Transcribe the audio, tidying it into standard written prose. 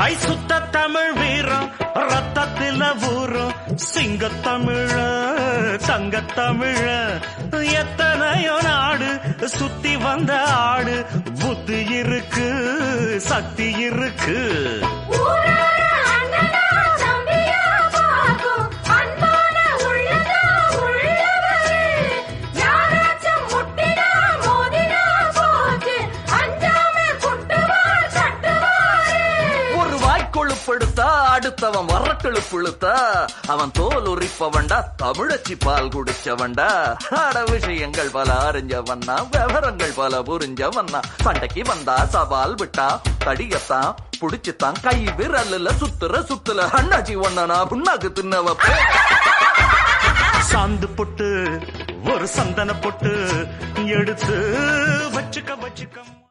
ஐ சுத்த தமிழ் வீரம் ரத்தத்தில ஊரும் சிங்கத்தமிழ தங்கத்தமிழ எத்தனையோ நாடு சுத்தி வந்த ஆடு புத்தி இருக்கு சக்தி இருக்கு கொழுப்படுத்தா அடுத்தவன் வரக்கெழுப்புழுத்தா அவன் தோல் உரிப்பவன்டா தமிழச்சி பால் குடிச்சவன்டா ஆட விஷயங்கள் பல அறிஞ்சவன்னா விவரங்கள் பல புரிஞ்சவன்னா சண்டைக்கு வந்தா சவால் விட்டா தடியத்தான் புடிச்சுத்தான் கை விரல்ல சுத்துல அண்ணாச்சி ஒண்ணனா புண்ணாக்கு தின்னவ சாந்து பொட்டு ஒரு சந்தன பொட்டு எடுத்து வச்சுக்க